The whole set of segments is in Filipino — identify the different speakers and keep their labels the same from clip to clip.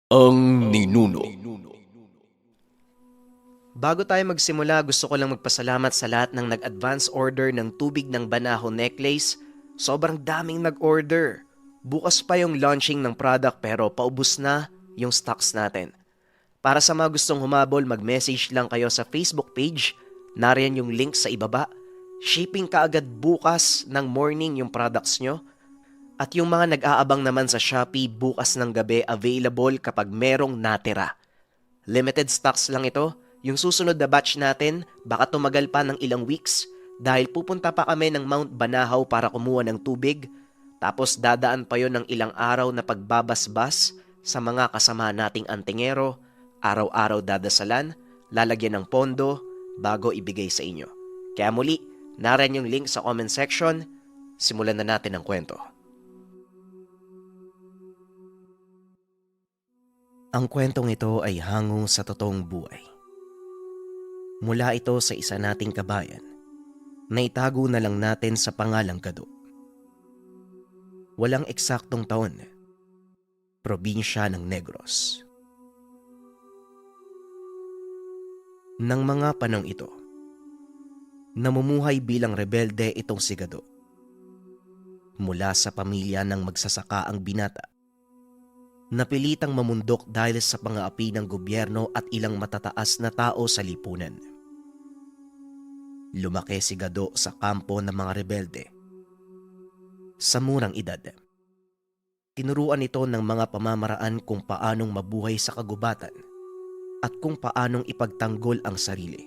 Speaker 1: Ang ninuno.
Speaker 2: Bago tayo magsimula, gusto ko lang magpasalamat sa lahat ng nag-advance order ng tubig ng Banahaw necklace. Sobrang daming nag-order. Bukas pa yung launching ng product pero paubos na yung stocks natin. Para sa mga gustong humabol, mag-message lang kayo sa Facebook page. Nariyan yung link sa ibaba. Shipping kaagad bukas ng morning yung products nyo. At yung mga nag-aabang naman sa Shopee, bukas ng gabi available kapag merong natira. Limited stocks lang ito. Yung susunod na batch natin, baka tumagal pa ng ilang weeks dahil pupunta pa kami ng Mount Banahaw para kumuha ng tubig. Tapos dadaan pa yon ng ilang araw na pagbabasbas sa mga kasama nating antingero, araw-araw dadasalan, lalagyan ng pondo bago ibigay sa inyo. Kaya muli, nariyan yung link sa comment section. Simulan na natin ang kwento. Ang kwentong ito ay hango sa totoong buhay. Mula ito sa isa nating kabayan na itago na lang natin sa pangalang Gado. Walang eksaktong taon, probinsya ng Negros. Nang mga panong ito, namumuhay bilang rebelde itong si Gado. Mula sa pamilya ng magsasaka ang binata, napilitang mamundok dahil sa pang-aapi ng gobyerno at ilang matataas na tao sa lipunan. Lumaki si Gado sa kampo ng mga rebelde. Sa murang edad, tinuruan ito ng mga pamamaraan kung paanong mabuhay sa kagubatan at kung paanong ipagtanggol ang sarili.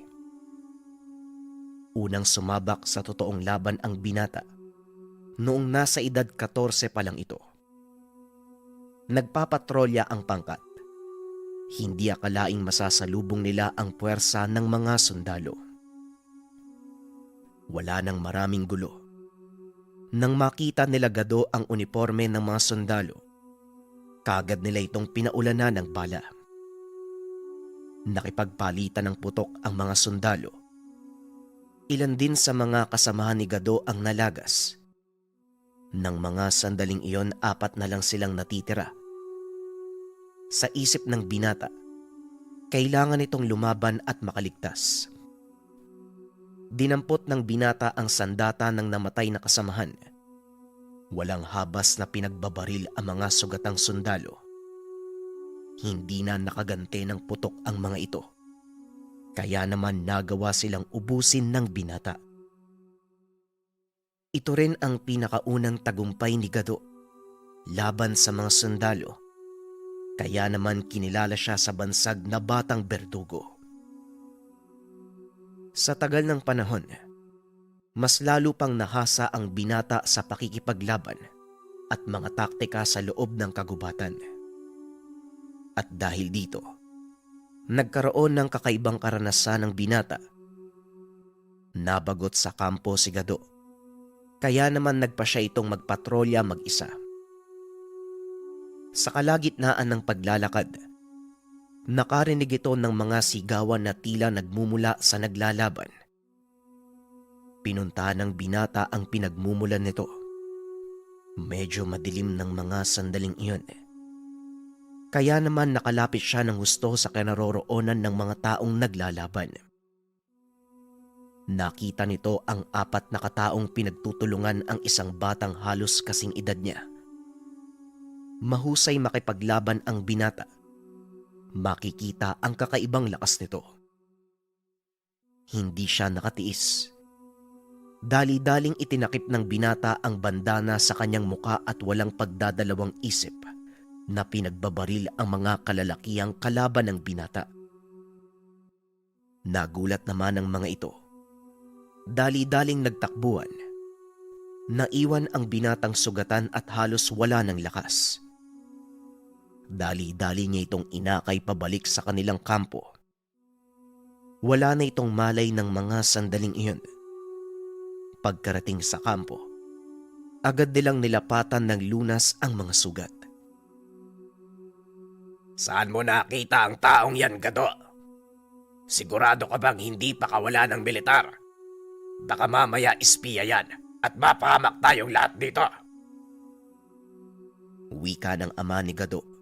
Speaker 2: Unang sumabak sa totoong laban ang binata noong nasa edad 14 pa lang ito. Nagpapatrolya ang pangkat. Hindi akalaing masasalubong nila ang puwersa ng mga sundalo. Wala nang maraming gulo. Nang makita nila Gado ang uniforme ng mga sundalo, kaagad nila itong pinaulanan ng bala. Nakipagpalitan ng putok ang mga sundalo. Ilan din sa mga kasamahan ni Gado ang nalagas. Nang mga sandaling iyon, 4 na lang silang natitira. Sa isip ng binata, kailangan itong lumaban at makaligtas. Dinampot ng binata ang sandata ng namatay na kasamahan. Walang habas na pinagbabaril ang mga sugatang sundalo. Hindi na nakagante ng putok ang mga ito. Kaya naman nagawa silang ubusin ng binata. Ito rin ang pinakaunang tagumpay ni Gado laban sa mga sundalo. Kaya naman kinilala siya sa bansag na Batang Berdugo. Sa tagal ng panahon, mas lalo pang nahasa ang binata sa pakikipaglaban at mga taktika sa loob ng kagubatan. At dahil dito, nagkaroon ng kakaibang karanasan ng binata. Nabagot sa kampo si Gado, kaya naman nagpa siya itong magpatrolya mag-isa. Sa kalagitnaan ng paglalakad, nakarinig ito ng mga sigawan na tila nagmumula sa naglalaban. Pinuntahan ng binata ang pinagmumulan nito. Medyo madilim ng mga sandaling iyon. Kaya naman nakalapit siya ng husto sa kinaroroonan ng mga taong naglalaban. Nakita nito ang 4 na kataong pinagtutulungan ang isang batang halos kasing edad niya. Mahusay makipaglaban ang binata. Makikita ang kakaibang lakas nito. Hindi siya nakatiis. Dali-daling itinakip ng binata ang bandana sa kanyang muka at walang pagdadalawang isip na pinagbabaril ang mga kalalakihang kalaban ng binata. Nagulat naman ang mga ito. Dali-daling nagtakbuhan. Naiwan ang binatang sugatan at halos wala ng lakas. Dali-dali niya itong inakay pabalik sa kanilang kampo. Wala na itong malay ng mga sandaling iyon. Pagkarating sa kampo, agad nilang nilapatan ng lunas ang mga sugat.
Speaker 3: Saan mo nakita ang taong yan, Gado? Sigurado ka bang hindi pa kawala ng militar? Baka mamaya espiya yan at mapahamak tayong lahat dito.
Speaker 2: Wika ng ama ni Gado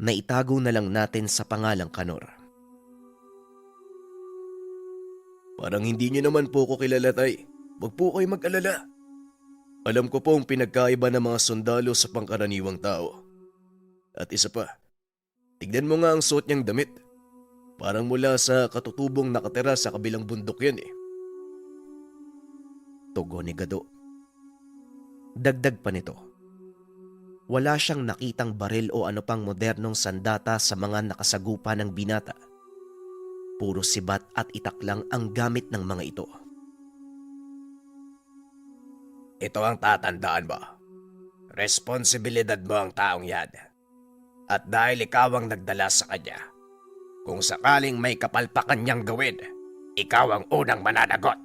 Speaker 2: na itago na lang natin sa pangalang Kanor.
Speaker 1: Parang hindi niyo naman po ko kilala, tay. Huwag po kayo mag-alala. Alam ko po ang pinagkaiba ng mga sundalo sa pangkaraniwang tao. At isa pa, tignan mo nga ang suot niyang damit. Parang mula sa katutubong nakatira sa kabilang bundok yan eh.
Speaker 2: Tugon ni Gado. Dagdag pa nito, wala siyang nakitang baril o ano pang modernong sandata sa mga nakasagupa ng binata. Puro sibat at itak lang ang gamit ng mga ito.
Speaker 3: Ito ang tatandaan mo. Responsibilidad mo ang taong yan. At dahil ikaw ang nagdala sa kanya, kung sakaling may kapalpakan niyang gawin, ikaw ang unang mananagot.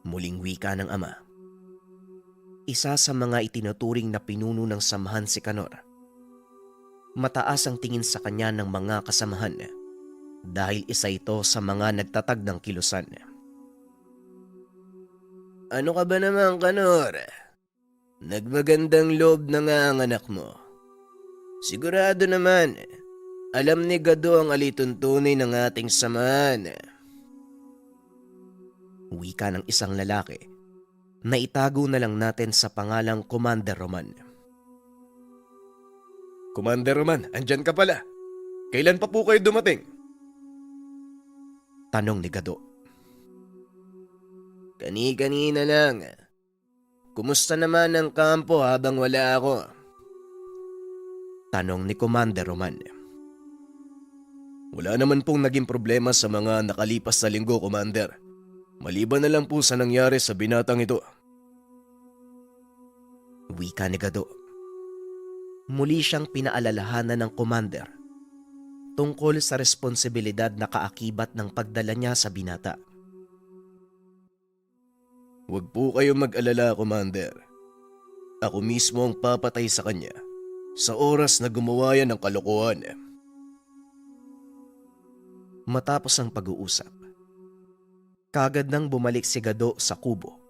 Speaker 2: Muling wika ng ama. Isa sa mga itinuturing na pinuno ng samahan si Kanor. Mataas ang tingin sa kanya ng mga kasamahan dahil isa ito sa mga nagtatag ng kilusan.
Speaker 1: Ano ka ba naman, Kanor? Nagmagandang loob na nga ang anak mo. Sigurado naman, alam ni Gado ang alituntunin ng ating samahan.
Speaker 2: Wika ng isang lalaki na itago na lang natin sa pangalang Commander Roman.
Speaker 1: Commander Roman, andyan ka pala. Kailan pa po kayo dumating?
Speaker 2: Tanong ni Gado.
Speaker 1: Kani-kanina lang. Kumusta naman ang kampo habang wala ako?
Speaker 2: Tanong ni Commander Roman.
Speaker 1: Wala naman pong naging problema sa mga nakalipas na linggo, Commander. Maliban na lang po sa nangyari sa binatang ito.
Speaker 2: Wika ni Gado. Muli siyang pinaalalahanan ng Commander tungkol sa responsibilidad na kaakibat ng pagdala niya sa binata.
Speaker 1: Huwag po kayong mag-alala, Commander. Ako mismo ang papatay sa kanya sa oras na gumawa yan ng kalokohan.
Speaker 2: Matapos ang pag-uusap, kagad nang bumalik si Gado sa kubo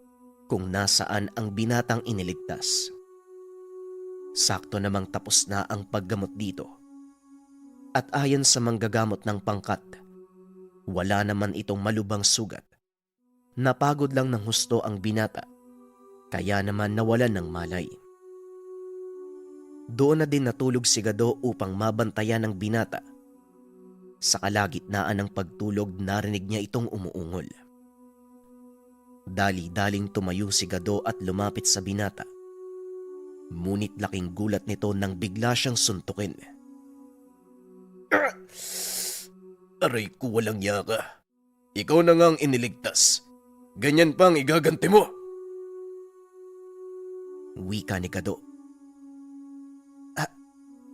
Speaker 2: kung nasaan ang binatang iniligtas. Sakto namang tapos na ang paggamot dito. At ayon sa manggagamot ng pangkat, wala naman itong malubang sugat. Napagod lang ng husto ang binata, kaya naman nawalan ng malay. Doon na din natulog si Gado upang mabantayan ang binata. Sa kalagitnaan ng pagtulog, narinig niya itong umuungol. Dali-daling tumayo si Gado at lumapit sa binata. Ngunit laking gulat nito nang bigla siyang suntukin.
Speaker 1: Aray ko, walang yaka. Ikaw na nga ang iniligtas. Ganyan pang igaganti mo.
Speaker 2: Wika ni Gado.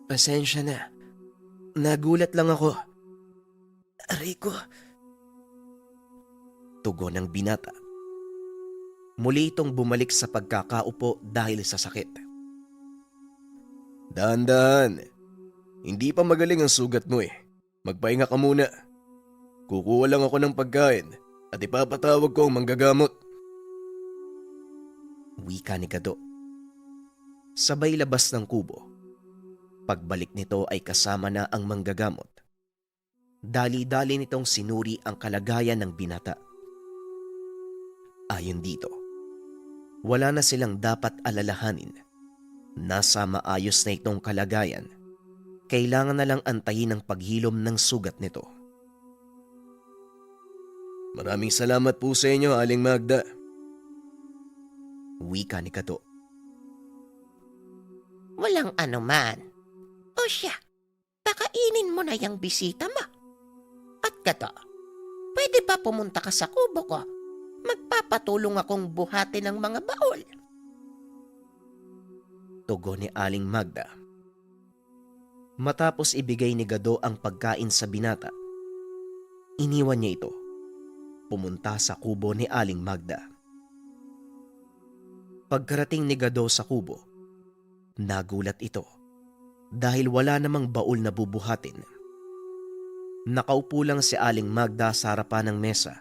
Speaker 1: Pasensya na. Nagulat lang ako. Aray ko.
Speaker 2: Tugon ng binata. Muli itong bumalik sa pagkakaupo dahil sa sakit.
Speaker 1: Dahan-dahan. Hindi pa magaling ang sugat mo eh. Magpahinga ka muna. Kukuha lang ako ng pagkain at ipapatawag ko ang manggagamot.
Speaker 2: Wika ni Gado. Sabay labas ng kubo. Pagbalik nito ay kasama na ang manggagamot. Dali-dali nitong sinuri ang kalagayan ng binata. Ayon dito, wala na silang dapat alalahanin. Nasa maayos na itong kalagayan. Kailangan na lang antayin ang paghilom ng sugat nito.
Speaker 1: Maraming salamat po sa inyo, Aling Magda.
Speaker 2: Wika ni Gado.
Speaker 4: Walang anuman. O siya, pakainin mo na yung bisita mo. At Gado, pwede ba pumunta ka sa kubo ko? Magpapatulong akong buhatin ng mga baol.
Speaker 2: Tugon ni Aling Magda. Matapos ibigay ni Gado ang pagkain sa binata, iniwan niya ito. Pumunta sa kubo ni Aling Magda. Pagkarating ni Gado sa kubo, nagulat ito dahil wala namang baol na bubuhatin. Nakaupo lang si Aling Magda sa harapan ng mesa.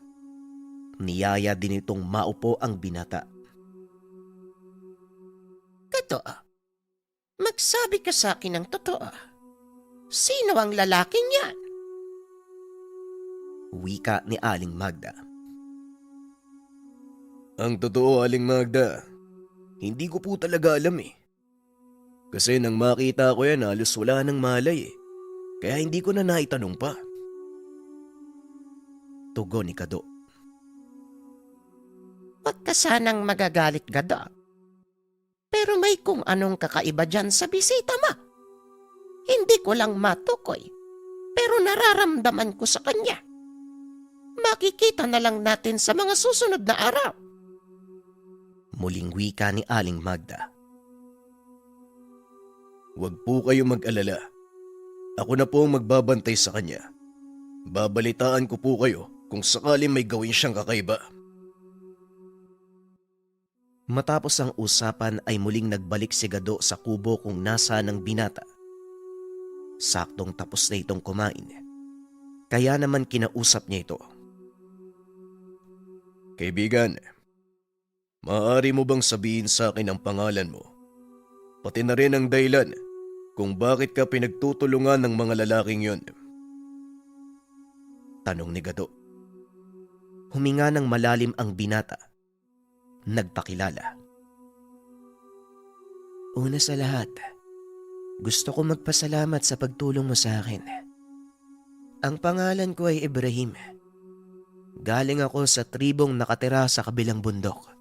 Speaker 2: Niyaya din itong maupo ang binata.
Speaker 4: Gado, Magsabi ka sa akin ng totoo. Sino ang lalaking yan?
Speaker 2: Wika ni Aling Magda.
Speaker 1: Ang totoo, Aling Magda, hindi ko po talaga alam eh. Kasi nang makita ko yan, halos wala nang malay eh. Kaya hindi ko na naitanong pa.
Speaker 2: Tugon ni Kado.
Speaker 4: Huwag ka sanang magagalit, Gado. Pero may kung anong kakaiba dyan sa bisita mo. Hindi ko lang matukoy, pero nararamdaman ko sa kanya. Makikita na lang natin sa mga susunod na araw.
Speaker 2: Muling wika ni Aling Magda.
Speaker 1: Huwag po kayo mag-alala. Ako na po ang magbabantay sa kanya. Babalitaan ko po kayo kung sakali may gawin siyang kakaiba.
Speaker 2: Matapos ang usapan ay muling nagbalik si Gado sa kubo kung nasaan ang binata. Saktong tapos na itong kumain. Kaya naman kinausap niya ito.
Speaker 1: Kaibigan, maaari mo bang sabihin sa akin ang pangalan mo? Pati na rin ang dahilan kung bakit ka pinagtutulungan ng mga lalaking yon.
Speaker 2: Tanong ni Gado. Huminga ng malalim ang binata. Nagpakilala. Una sa lahat, gusto ko magpasalamat sa pagtulong mo sa akin. Ang pangalan ko ay Ibrahim. Galing ako sa tribong nakatira sa kabilang bundok.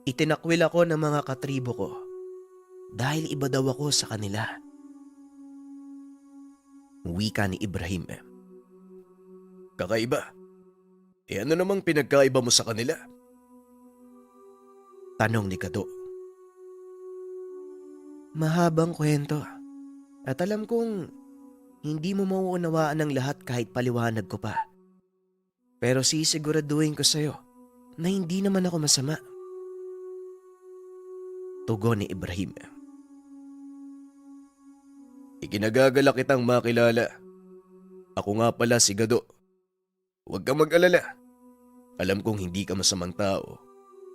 Speaker 2: Itinakwil ako ng mga katribo ko dahil iba daw ako sa kanila. Wika ni Ibrahim.
Speaker 1: Kakaiba? Ano namang pinagkaiba mo sa kanila?
Speaker 2: Tanong ni Kado. Mahabang kwento. At alam kong hindi mo mauunawaan ang lahat kahit paliwanag ko pa. Pero sisiguraduhin ko sa'yo na hindi naman ako masama. Tugon ni Ibrahim.
Speaker 1: Ikinagagala kitang makilala. Ako nga pala si Gado. Huwag kang mag-alala. Alam kong hindi ka masamang tao,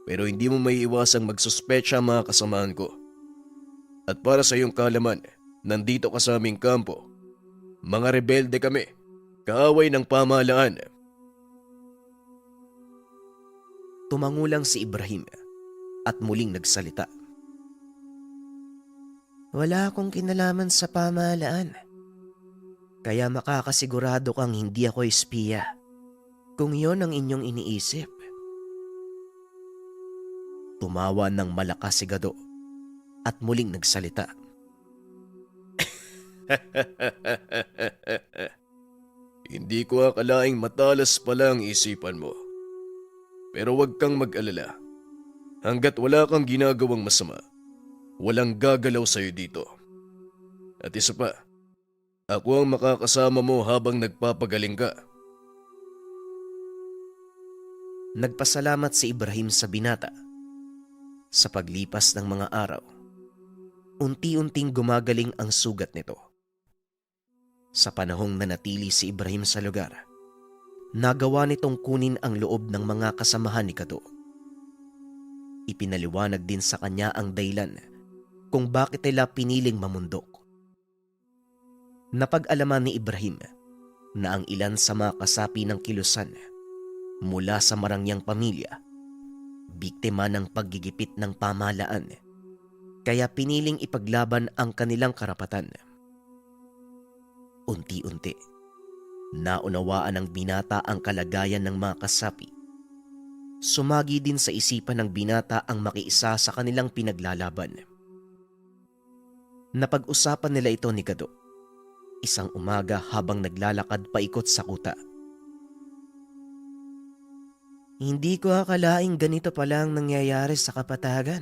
Speaker 1: pero hindi mo maiiwasang magsuspecha ang mga kasamahan ko. At para sa iyong kalaman, nandito ka sa aming kampo. Mga rebelde kami, kaaway ng pamahalaan.
Speaker 2: Tumangulang si Ibrahim at muling nagsalita. Wala akong kinalaman sa pamahalaan. Kaya makakasigurado kang hindi ako espiya kung yon ang inyong iniisip. Tumawa ng malakas si Gado at muling nagsalita.
Speaker 1: Hindi ko akalaing matalas pala ang isipan mo. Pero huwag kang mag-alala. Hanggat wala kang ginagawang masama, walang gagalaw sa'yo dito. At isa pa, ako ang makakasama mo habang nagpapagaling ka.
Speaker 2: Nagpasalamat si Ibrahim sa binata. Sa paglipas ng mga araw, unti-unting gumagaling ang sugat nito. Sa panahong nanatili si Ibrahim sa lugar, nagawa nitong kunin ang loob ng mga kasamahan ni Kado. Ipinaliwanag din sa kanya ang dahilan kung bakit nila piniling mamundok. Napag-alaman ni Ibrahim na ang ilan sa mga kasapi ng kilusan mula sa marangyang pamilya, biktima ng paggigipit ng pamahalaan, kaya piniling ipaglaban ang kanilang karapatan. Unti-unti, naunawaan ng binata ang kalagayan ng mga kasapi. Sumagi din sa isipan ng binata ang makiisa sa kanilang pinaglalaban. Napag-usapan nila ito ni Gado, isang umaga habang naglalakad paikot sa kuta. Hindi ko akalaing ganito pala ang nangyayari sa kapatagan.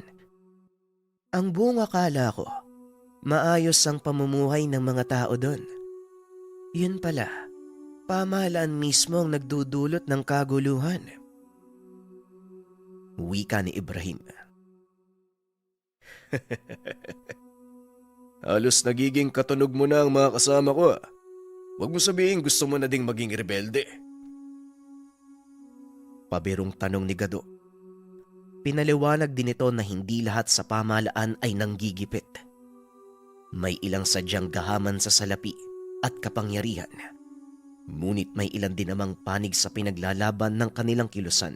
Speaker 2: Ang buong akala ko, maayos ang pamumuhay ng mga tao doon. Yun pala, pamahalaan mismo ang nagdudulot ng kaguluhan. Wika ni Ibrahim.
Speaker 1: Halos nagiging katunog mo na ang mga kasama ko. Huwag mo sabihin gusto mo na ding maging rebelde.
Speaker 2: Pabirong tanong ni Gado. Pinaliwanag din ito na hindi lahat sa pamahalaan ay nanggigipit. May ilang sadyang gahaman sa salapi at kapangyarihan. Ngunit may ilan din namang panig sa pinaglalaban ng kanilang kilusan.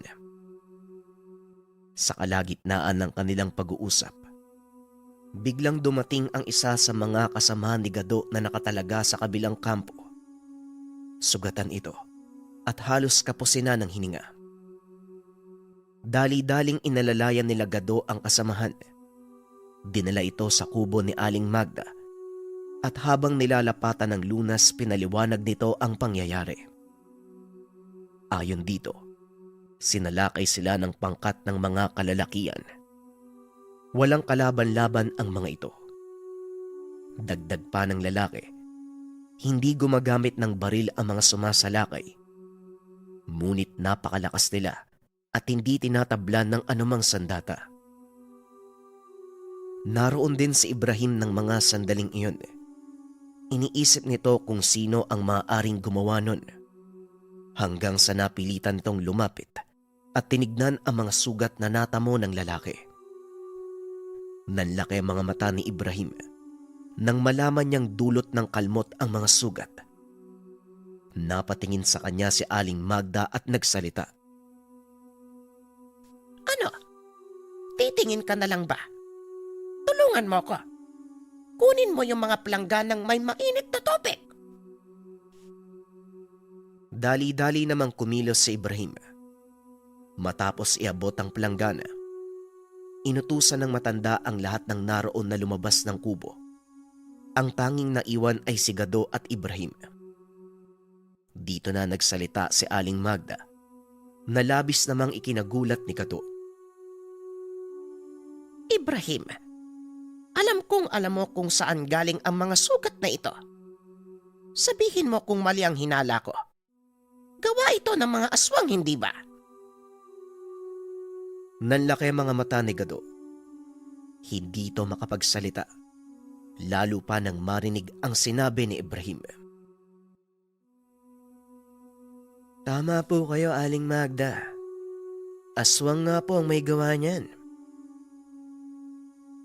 Speaker 2: Sa kalagitnaan ng kanilang pag-uusap, biglang dumating ang isa sa mga kasamahan ni Gado na nakatalaga sa kabilang kampo. Sugatan ito at halos kapusina ng hininga. Dali-daling inalalayan nila Gado ang kasamahan. Dinala ito sa kubo ni Aling Magda at habang nilalapatan ng lunas pinaliwanag nito ang pangyayari. Ayon dito, sinalakay sila ng pangkat ng mga kalalakian. Walang kalaban-laban ang mga ito. Dagdag pa ng lalaki, hindi gumagamit ng baril ang mga sumasalakay. Ngunit napakalakas nila at hindi tinatablan ng anumang sandata. Naroon din si Ibrahim ng mga sandaling iyon. Iniisip nito kung sino ang maaaring gumawa nun. Hanggang sa napilitan nitong lumapit at tinignan ang mga sugat na natamo ng lalaki. Nanlaki ang mga mata ni Ibrahim nang malaman niyang dulot ng kalmot ang mga sugat. Napatingin sa kanya si Aling Magda at nagsalita.
Speaker 4: Ano? Titingin ka na lang ba? Tulungan mo ko. Kunin mo yung mga plangganang may mainit na tubig.
Speaker 2: Dali-dali namang kumilos si Ibrahim. Matapos iabot ang planggana, inutusan ng matanda ang lahat ng naroon na lumabas ng kubo. Ang tanging naiwan ay si Gado at Ibrahim. Dito na nagsalita si Aling Magda na labis namang ikinagulat ni Gado.
Speaker 4: Ibrahim, alam kong alam mo kung saan galing ang mga sugat na ito. Sabihin mo kung mali ang hinala ko. Gawa ito ng mga aswang, hindi ba?
Speaker 2: Nanlaki ang mga mata ni Gado. Hindi ito makapagsalita, lalo pa nang marinig ang sinabi ni Ibrahim. Tama po kayo, Aling Magda. Aswang nga po ang may gawa niyan.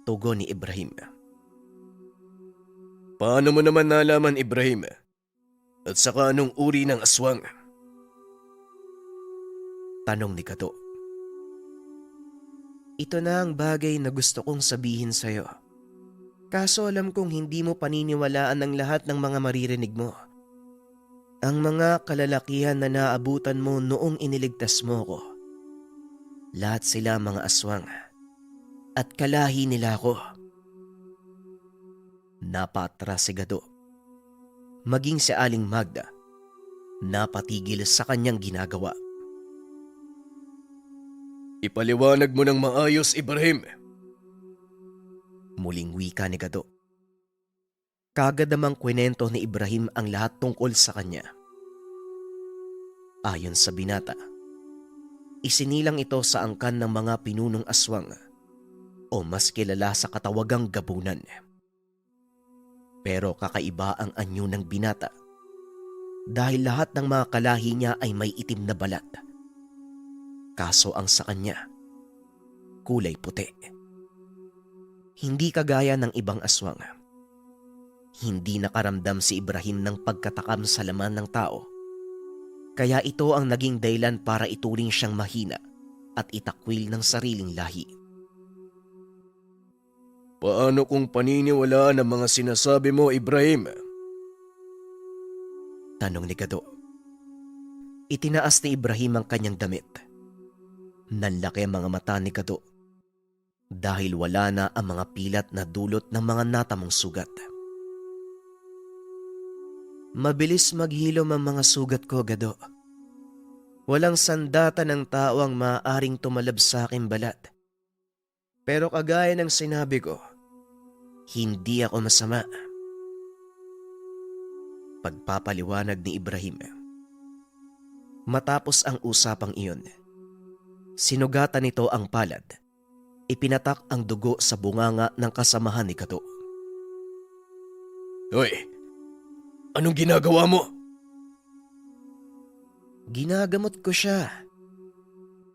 Speaker 2: Tugon ni Ibrahim.
Speaker 1: Paano mo naman nalaman, Ibrahim? At saka anong uri ng aswang?
Speaker 2: Tanong ni Gado. Ito na ang bagay na gusto kong sabihin sa'yo. Kaso alam kong hindi mo paniniwalaan ang lahat ng mga maririnig mo. Ang mga kalalakihan na naabutan mo noong iniligtas mo ko. Lahat sila mga aswang. At kalahi nila ako. Napatras si Gado. Maging si Aling Magda, napatigil sa kanyang ginagawa.
Speaker 1: Ipaliwanag mo ng maayos, Ibrahim.
Speaker 2: Muling wika ni Gado. Kagad namang kwento ni Ibrahim ang lahat tungkol sa kanya. Ayon sa binata, isinilang ito sa angkan ng mga pinunong aswang o mas kilala sa katawagang gabunan. Pero kakaiba ang anyo ng binata dahil lahat ng mga kalahi niya ay may itim na balat. Kaso ang sa kanya, kulay puti. Hindi kagaya ng ibang aswang. Hindi nakaramdam si Ibrahim ng pagkatakam sa laman ng tao. Kaya ito ang naging dahilan para ituring siyang mahina at itakwil ng sariling lahi.
Speaker 1: Paano kung paniniwalaan ang mga sinasabi mo, Ibrahim?
Speaker 2: Tanong ni Gado. Itinaas ni Ibrahim ang kanyang damit. Nanlaki ang mga mata ni Gado dahil wala na ang mga pilat na dulot ng mga natamong sugat. Mabilis maghilom ang mga sugat ko, Gado. Walang sandata ng tao ang maaaring tumalab sa aking balat. Pero kagaya ng sinabi ko, hindi ako masama. Pagpapaliwanag ni Ibrahim. Matapos ang usapang iyon, sinugatan nito ang palad. Ipinatak ang dugo sa bunganga ng kasamahan ni Gado.
Speaker 1: Hoy, anong ginagawa mo?
Speaker 2: Ginagamot ko siya.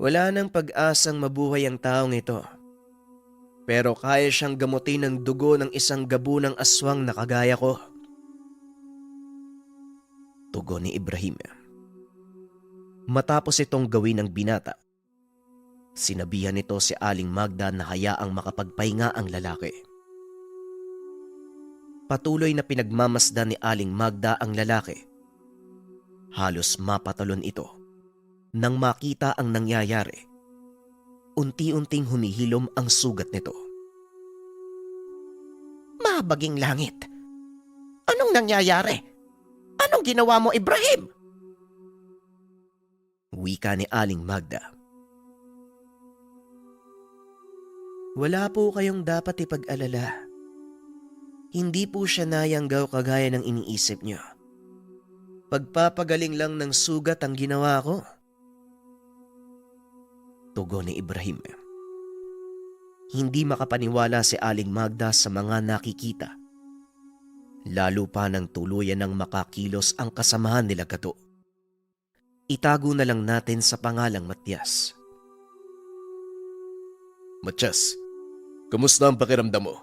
Speaker 2: Wala nang pag-asang mabuhay ang taong ito. Pero kaya siyang gamutin ng dugo ng isang gabunang aswang na kagaya ko. Tugon ni Ibrahim. Matapos itong gawin ng binata, sinabihan nito si Aling Magda na hayaang makapagpahinga ang lalaki. Patuloy na pinagmamasdan ni Aling Magda ang lalaki. Halos mapatalon ito nang makita ang nangyayari. Unti-unting humihilom ang sugat nito.
Speaker 4: Mabaging langit. Anong nangyayari? Anong ginawa mo, Ibrahim?
Speaker 2: Wika ni Aling Magda. Wala po kayong dapat ipag-alala. Hindi po siya nayanggaw kagaya ng iniisip niyo. Pagpapagaling lang ng sugat ang ginawa ko. Tugon ni Ibrahim. Hindi makapaniwala si Aling Magda sa mga nakikita. Lalo pa nang tuluyan ng makakilos ang kasamahan nila Gado. Itago na lang natin sa pangalang Matyas.
Speaker 1: Matyas, kamusta ang pakiramdam mo?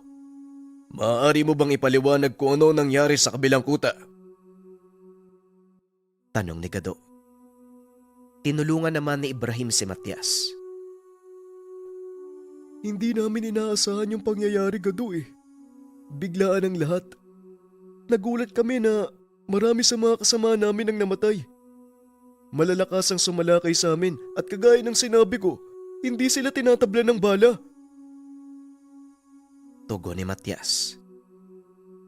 Speaker 1: Maaari mo bang ipaliwanag kung ano nangyari sa kabilang kuta?
Speaker 2: Tanong ni Gado. Tinulungan naman ni Ibrahim si Matyas.
Speaker 1: Hindi namin inaasahan yung pangyayari, Gado eh. Biglaan ang lahat. Nagulat kami na marami sa mga kasama namin ang namatay. Malalakas ang sumalakay sa amin at kagaya ng sinabi ko, hindi sila tinatabla ng bala.
Speaker 2: Tugon ni Matyas.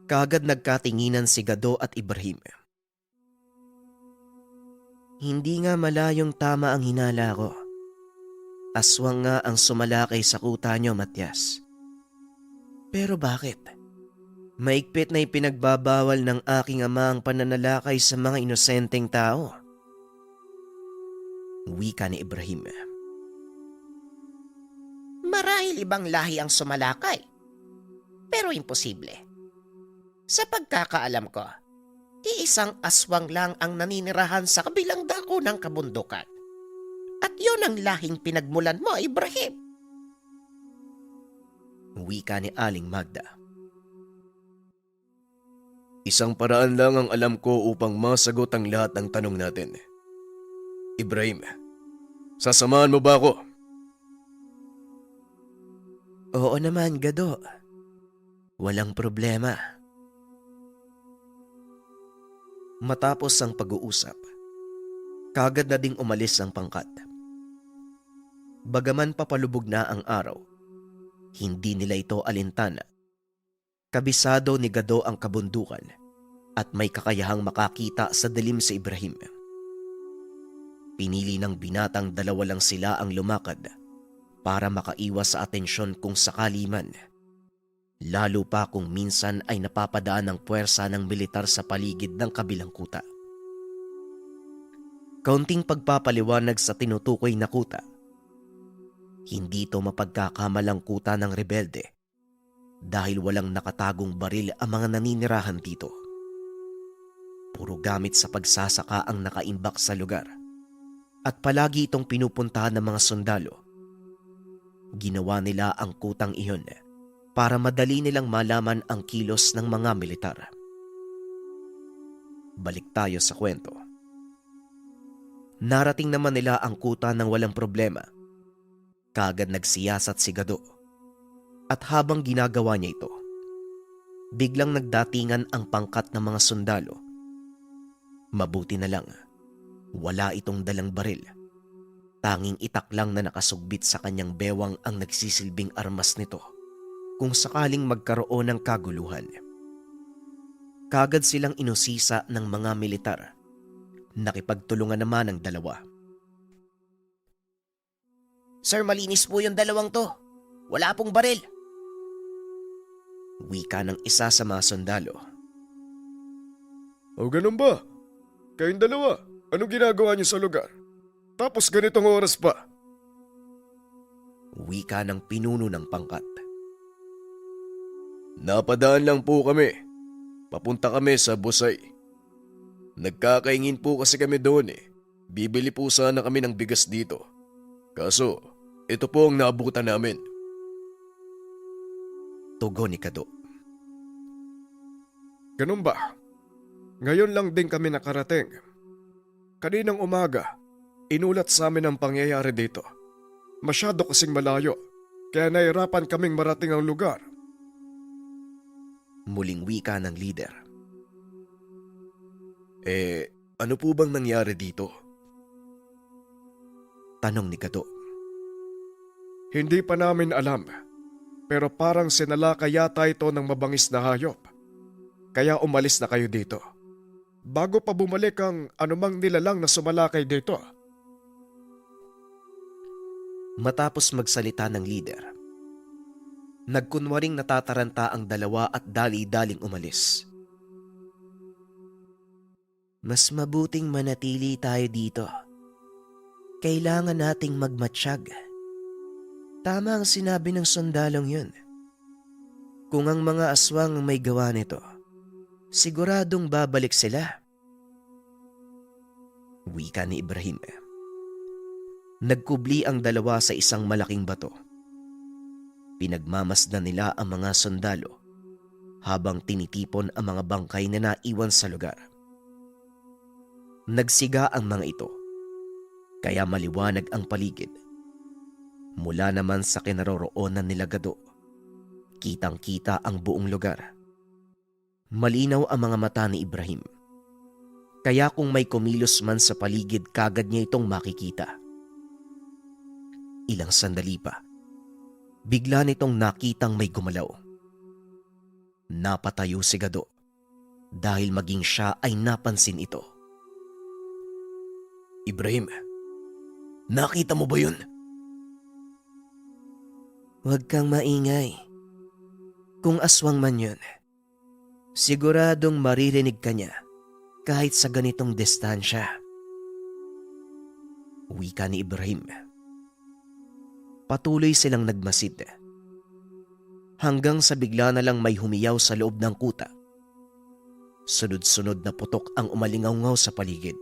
Speaker 2: Kaagad nagkatinginan si Gado at Ibrahim. Hindi nga malayong tama ang hinala ko. Aswang nga ang sumalakay sa kuta niyo, Matyas. Pero bakit? Maigpit na ipinagbabawal ng aking ama ang pananalakay sa mga inosenteng tao. Wika ni Ibrahim.
Speaker 4: Marahil ibang lahi ang sumalakay. Pero imposible. Sa pagkakaalam ko, iisang aswang lang ang naninirahan sa kabilang dako ng kabundukan. At yon ang lahing pinagmulan mo, Ibrahim.
Speaker 2: Wika ni Aling Magda.
Speaker 1: Isang paraan lang ang alam ko upang masagot ang lahat ng tanong natin. Ibrahim, sasamahan mo ba ako?
Speaker 2: Oo naman, Gado. Walang problema. Matapos ang pag-uusap, kagad na ding umalis ang pangkat. Bagaman papalubog na ang araw, hindi nila ito alintana. Kabisado ni Gado ang kabundukan at may kakayahang makakita sa dilim si Ibrahim. Pinili ng binatang dalawa lang sila ang lumakad para makaiwas sa atensyon kung sakali man. Lalo pa kung minsan ay napapadaan ng puwersa ng militar sa paligid ng kabilang kuta. Kaunting pagpapaliwanag sa tinutukoy na kuta. Hindi ito mapagkakamalang kuta ng rebelde dahil walang nakatagong baril ang mga naninirahan dito. Puro gamit sa pagsasaka ang nakaimbak sa lugar at palagi itong pinupuntahan ng mga sundalo. Ginawa nila ang kutang iyon para madali nilang malaman ang kilos ng mga militar. Balik tayo sa kwento. Narating naman nila ang kuta ng walang problema. Kaagad nagsiyasat si Gado. At habang ginagawa niya ito, biglang nagdatingan ang pangkat ng mga sundalo. Mabuti na lang, wala itong dalang baril. Tanging itak lang na nakasugbit sa kanyang bewang ang nagsisilbing armas nito kung sakaling magkaroon ng kaguluhan. Kaagad silang inusisa ng mga militar. Nakipagtulungan naman ang dalawa.
Speaker 4: Sir, malinis po yung dalawang to. Wala pong baril.
Speaker 2: Wika ng isa sa mga sundalo.
Speaker 1: O ganun ba? Kayong dalawa, anong ginagawa niyo sa lugar? Tapos ganitong oras pa.
Speaker 2: Wika ng pinuno ng pangkat.
Speaker 1: Napadaan lang po kami. Papunta kami sa Busay. Nagkakaingin po kasi kami doon eh. Bibili po sana kami ng bigas dito. Kaso, ito po ang naabutan namin.
Speaker 2: Tugon ni Gado.
Speaker 1: Ganun ba? Ngayon lang din kami nakarating. Kaninang umaga, inulat sa amin ang pangyayari dito. Masyado kasing malayo, kaya nahirapan kaming marating ang lugar.
Speaker 2: Muling wika ng leader.
Speaker 1: Ano po bang nangyari dito?
Speaker 2: Tanong ni Gado.
Speaker 1: Hindi pa namin alam, pero parang sinalakay yata ito ng mabangis na hayop. Kaya umalis na kayo dito. Bago pa bumalik ang anumang nilalang na sumalakay dito.
Speaker 2: Matapos magsalita ng leader, nagkunwaring natataranta ang dalawa at dali-daling umalis. Mas mabuting manatili tayo dito. Kailangan nating magmatsyag. Tama ang sinabi ng sundalong yun. Kung ang mga aswang ang may gawa nito, siguradong babalik sila. Wika ni Ibrahim. Nagkubli ang dalawa sa isang malaking bato. Pinagmamasdan nila ang mga sundalo habang tinitipon ang mga bangkay na naiwan sa lugar. Nagsiga ang mga ito, kaya maliwanag ang paligid. Mula naman sa kinaroroonan nila Gado, kitang-kita ang buong lugar. Malinaw ang mga mata ni Ibrahim, kaya kung may kumilos man sa paligid kagad niya itong makikita. Ilang sandali pa, bigla nitong nakitang may gumalaw. Napatayo si Gado dahil maging siya ay napansin ito.
Speaker 1: Ibrahim, nakita mo ba yun?
Speaker 2: Huwag kang maingay. Kung aswang man yun, siguradong maririnig ka niya kahit sa ganitong distansya. Wika ni Ibrahim. Patuloy silang nagmasid hanggang sa bigla na lang may humiyaw sa loob ng kuta. Sunod-sunod na putok ang umalingaw-ngaw sa paligid.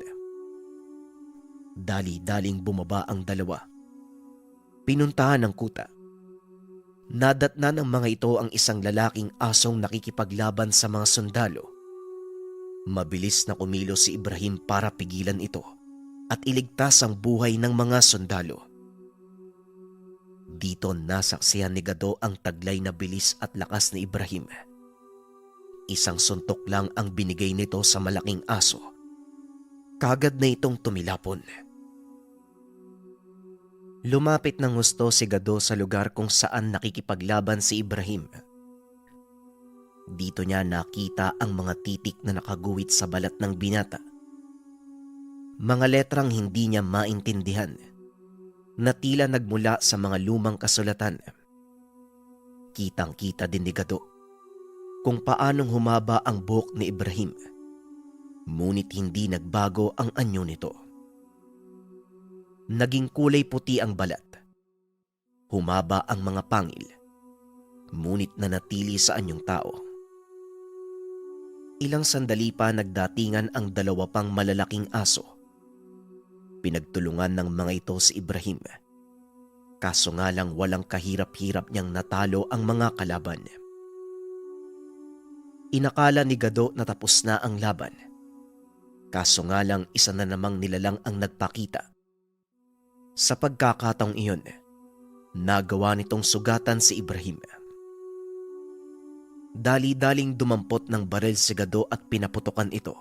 Speaker 2: Dali-daling bumaba ang dalawa. Pinuntahan ng kuta. Nadatnan ng mga ito ang isang lalaking asong nakikipaglaban sa mga sundalo. Mabilis na kumilos si Ibrahim para pigilan ito at iligtas ang buhay ng mga sundalo. Dito nasaksihan ni Gado ang taglay na bilis at lakas ni Ibrahim. Isang suntok lang ang binigay nito sa malaking aso. Kagad na itong tumilapon. Lumapit ng husto si Gado sa lugar kung saan nakikipaglaban si Ibrahim. Dito niya nakita ang mga titik na nakaguwit sa balat ng binata. Mga letrang hindi niya maintindihan na tila nagmula sa mga lumang kasulatan. Kitang-kita din ni Gado kung paanong humaba ang buhok ni Ibrahim. Ngunit hindi nagbago ang anyo nito. Naging kulay puti ang balat. Humaba ang mga pangil, ngunit nanatili sa anyong tao. Ilang sandali pa nagdatingan ang dalawa pang malalaking aso. Pinagtulungan ng mga ito si Ibrahim. Kaso nga lang walang kahirap-hirap niyang natalo ang mga kalaban. Inakala ni Gado na tapos na ang laban. Kaso nga lang isa na namang nilalang ang nagpakita. Sa pagkakataong iyon, nagawa nitong sugatan si Ibrahim. Dali-daling dumampot ng baril si Gado at pinaputokan ito.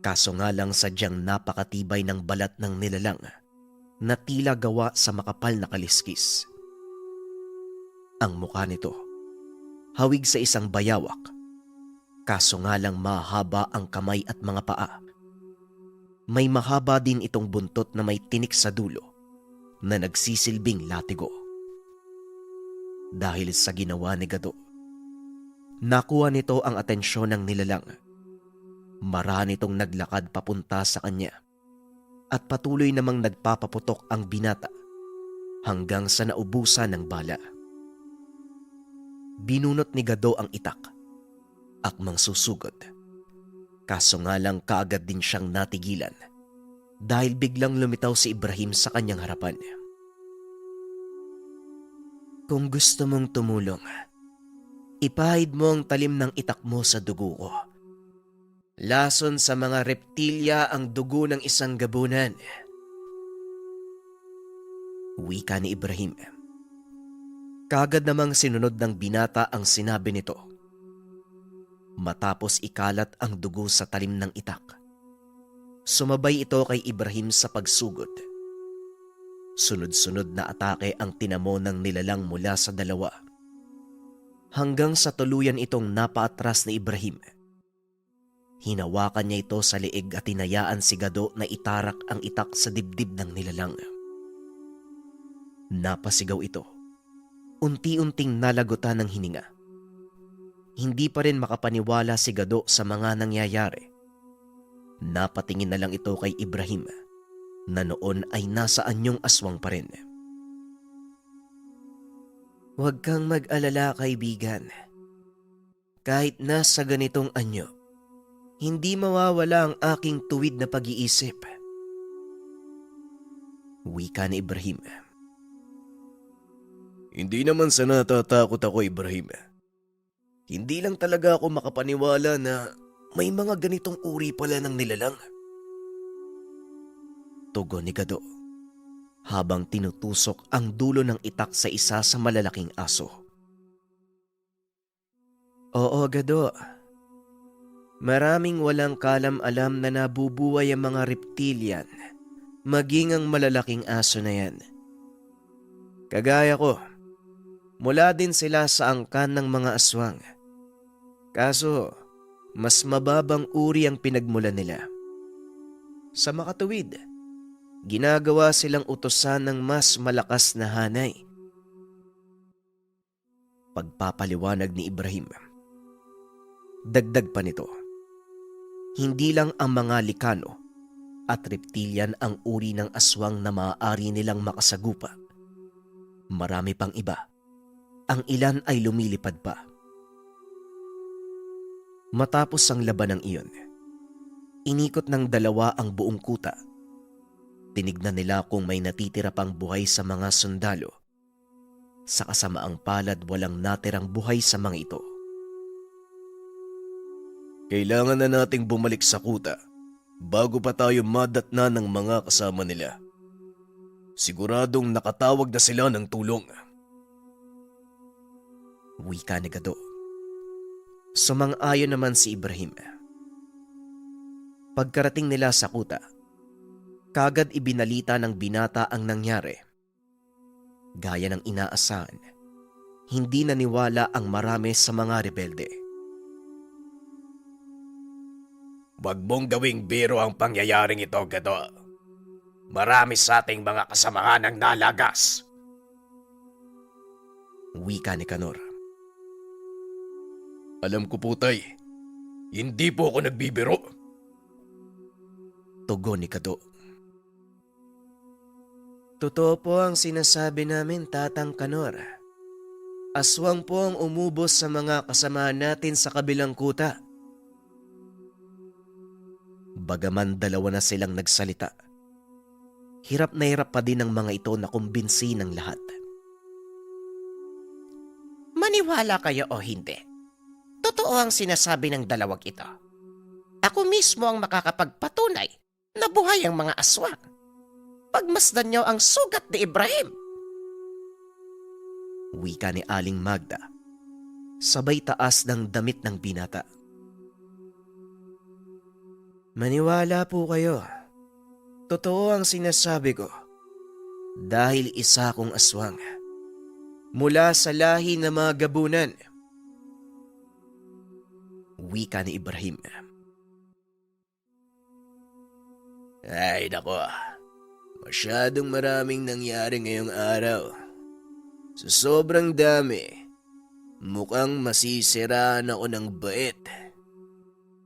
Speaker 2: Kaso nga lang sadyang napakatibay ng balat ng nilalang na tila gawa sa makapal na kaliskis. Ang mukha nito, hawig sa isang bayawak. Kaso nga lang mahaba ang kamay at mga paa. May mahaba din itong buntot na may tinik sa dulo na nagsisilbing latigo. Dahil sa ginawa ni Gado, nakuha nito ang atensyon ng nilalang. Marami nitong naglakad papunta sa kanya at patuloy namang nagpapaputok ang binata hanggang sa naubusan ng bala. Binunot ni Gado ang itak, akmang susugod. Kaso nga lang kaagad din siyang natigilan dahil biglang lumitaw si Ibrahim sa kanyang harapan. Kung gusto mong tumulong, Ipahid mo ang talim ng itak mo sa dugo ko. Lason sa mga reptilya ang dugo ng isang gabunan. Wika ni Ibrahim. Kagad namang sinunod ng binata ang sinabi nito. Matapos ikalat ang dugo sa talim ng itak, sumabay ito kay Ibrahim sa pagsugod. Sunod-sunod na atake ang tinamo ng nilalang mula sa dalawa. Hanggang sa tuluyan itong napaatras ni Ibrahim. Hinawakan niya ito sa leeg at hinayaan si Gado na itarak ang itak sa dibdib ng nilalang. Napasigaw ito. Unti-unting nalagutan ng hininga. Hindi pa rin makapaniwala si Gado sa mga nangyayari. Napatingin na lang ito kay Ibrahim na noon ay nasa anyong aswang pa rin. Huwag kang mag-alala, kaibigan. Kahit nasa ganitong anyo, hindi mawawala ang aking tuwid na pag-iisip. Wika ni Ibrahim.
Speaker 1: Hindi naman sa natatakot ako, Ibrahim. Hindi lang talaga ako makapaniwala na may mga ganitong uri pala ng nilalang.
Speaker 2: Tugon ni Gado, habang tinutusok ang dulo ng itak sa isa sa malalaking aso. Oo, Gado. Maraming walang kalam-alam na nabubuhay ang mga reptilian, maging ang malalaking aso na yan. Kagaya ko, mula din sila sa angkan ng mga aswang. Kaso, mas mababang uri ang pinagmulan nila. Sa makatuwid, ginagawa silang utusan ng mas malakas na hanay. Pagpapaliwanag ni Ibrahim. Dagdag pa nito, hindi lang ang mga likano at reptilian ang uri ng aswang na maaari nilang makasagupa. Marami pang iba. Ang ilan ay lumilipad pa. Matapos ang labanang iyon, inikot ng dalawa ang buong kuta. Tinignan nila kung may natitira pang buhay sa mga sundalo. Sa kasamaang palad, walang natirang buhay sa mga ito.
Speaker 1: Kailangan na nating bumalik sa kuta bago pa tayo madatna ng mga kasama nila. Siguradong nakatawag na sila ng tulong.
Speaker 2: Wika ni Gado. Sumang-ayon naman si Ibrahim. Pagkarating nila sa kuta, kagad ibinalita ng binata ang nangyari. Gaya ng inaasahan, hindi naniwala ang marami sa mga rebelde.
Speaker 3: Wag mong gawing biro ang pangyayaring ito, Gado. Marami sa ating mga kasamahan ang nalagas.
Speaker 2: Wika ni Kanor.
Speaker 1: Alam ko po, Tay. Hindi po ako nagbibiro.
Speaker 2: Tugon ni Gado. Totoo po ang sinasabi namin, Tatang Kanor. Aswang po ang umubos sa mga kasamahan natin sa kabilang kuta. Bagaman dalawa na silang nagsalita, hirap na hirap pa din ang mga ito na kumbinsi ng lahat.
Speaker 4: Maniwala kayo o hindi, totoo ang sinasabi ng dalawang ito. Ako mismo ang makakapagpatunay na buhay ang mga aswang. Pagmasdan niyo ang sugat ni Ibrahim.
Speaker 2: Wika ni Aling Magda, sabay taas ng damit ng binata. Maniwala po kayo. Totoo ang sinasabi ko. Dahil isa akong aswang. Mula sa lahi ng mga gabunan. Wika ni Ibrahim.
Speaker 1: Ay nako, masyadong maraming nangyari ngayong araw. Sa sobrang dami, mukhang masisiraan ako ng bait.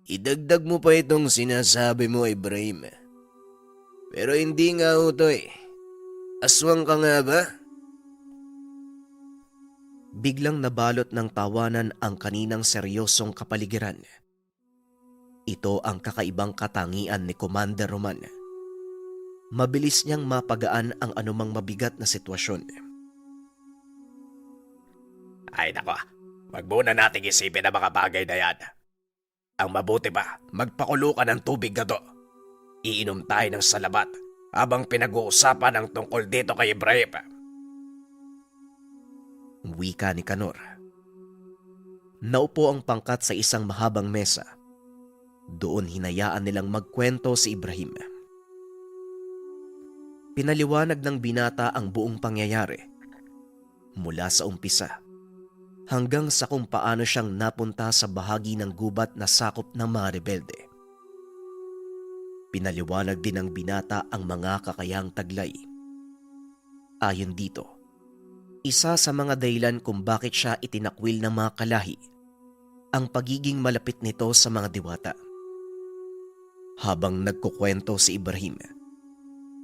Speaker 1: Idagdag mo pa itong sinasabi mo, Ibrahim. Pero hindi nga utoy. Aswang ka nga ba?
Speaker 2: Biglang nabalot ng tawanan ang kaninang seryosong kapaligiran. Ito ang kakaibang katangian ni Commander Roman. Mabilis niyang mapagaan ang anumang mabigat na sitwasyon.
Speaker 3: Ay nako, Wag muna nating isipin ang mga bagay na yan. Ang mabuti pa, magpakulo ka ng tubig, Gado. Iinom tayo ng salabat habang pinag-uusapan ang tungkol dito kay Ibrahim.
Speaker 2: Wika ni Kanor. Naupo ang pangkat sa isang mahabang mesa. Doon hinayaan nilang magkwento si Ibrahim. Pinaliwanag ng binata ang buong pangyayari. Mula sa umpisa hanggang sa kung paano siyang napunta sa bahagi ng gubat na sakop ng mga rebelde. Pinaliwanag din ng binata ang mga kakayahang taglay. Ayon dito, isa sa mga dahilan kung bakit siya itinakwil ng mga kalahi ang pagiging malapit nito sa mga diwata. Habang nagkukwento si Ibrahim,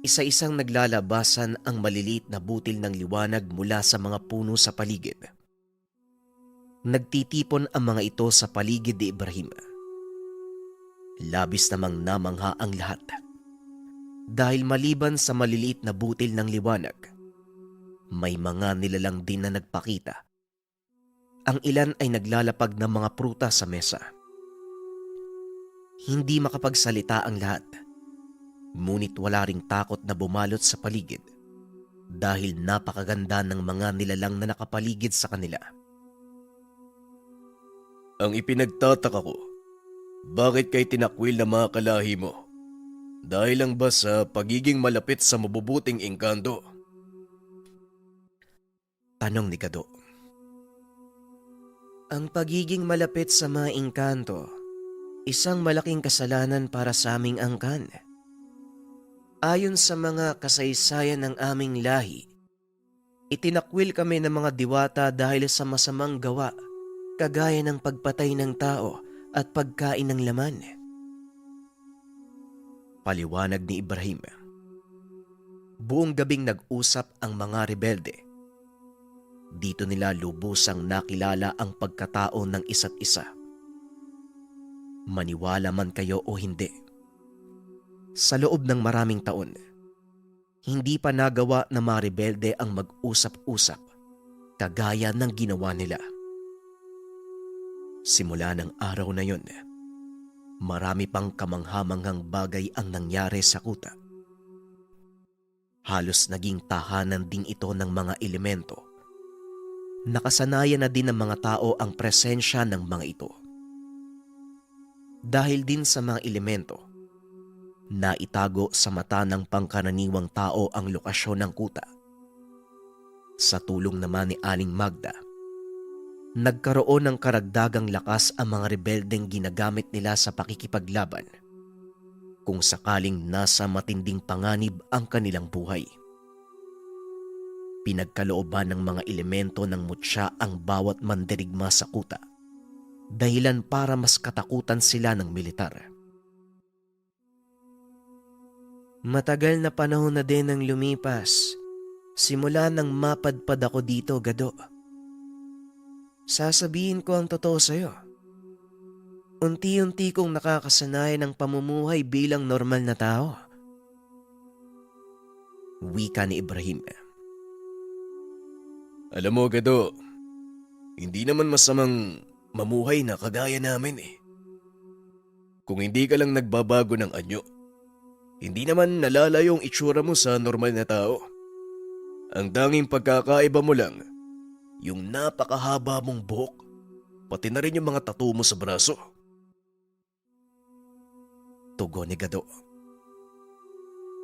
Speaker 2: isa-isang naglalabasan ang maliliit na butil ng liwanag mula sa mga puno sa paligid. Nagtitipon ang mga ito sa paligid ni Ibrahim. Labis namang namangha ang lahat. Dahil maliban sa maliliit na butil ng liwanag, may mga nilalang din na nagpakita. Ang ilan ay naglalapag ng mga prutas sa mesa. Hindi makapagsalita ang lahat, ngunit wala ring takot na bumalot sa paligid dahil napakaganda ng mga nilalang na nakapaligid sa kanila.
Speaker 1: Ang ipinagtataka ko, bakit kay tinakwil na mga kalahi mo? Dahil lang ba sa pagiging malapit sa mabubuting engkanto?
Speaker 2: Tanong ni Gado. Ang pagiging malapit sa mga engkanto, isang malaking kasalanan para sa aming angkan. Ayon sa mga kasaysayan ng aming lahi, itinakwil kami ng mga diwata dahil sa masamang gawa, kagaya ng pagpatay ng tao at pagkain ng laman. Paliwanag ni Ibrahim. Buong gabing nag-usap ang mga rebelde. Dito nila lubusang nakilala ang pagkatao ng isa't isa. Maniwala man kayo o hindi, sa loob ng maraming taon, hindi pa nagawa ng mga rebelde ang mag-usap-usap kagaya ng ginawa nila. Simula ng araw na yon, marami pang kamanghamanghang bagay ang nangyari sa kuta. Halos naging tahanan din ito ng mga elemento. Nakasanayan na din ng mga tao ang presensya ng mga ito. Dahil din sa mga elemento, naitago sa mata ng pangkaraniwang tao ang lokasyon ng kuta. Sa tulong naman ni Aling Magda, nagkaroon ng karagdagang lakas ang mga rebeldeng ginagamit nila sa pakikipaglaban kung sakaling nasa matinding panganib ang kanilang buhay. Pinagkalooban ng mga elemento ng mutya ang bawat mandirigma sa kuta, dahilan para mas katakutan sila ng militar. Matagal na panahon na din ang lumipas, simula nang mapadpad ako dito, Gado. Sasabihin ko ang totoo sa'yo. Unti-unti kong nakakasanay ng pamumuhay bilang normal na tao. Wika ni Ibrahim.
Speaker 1: Alam mo, Gado, hindi naman masamang mamuhay na kagaya namin eh. Kung hindi ka lang nagbabago ng anyo, hindi naman nalalayo yung itsura mo sa normal na tao. Ang tanging pagkakaiba mo lang, yung napakahaba mong buhok, pati na rin yung mga tattoo mo sa braso.
Speaker 2: Tugon ni Gado.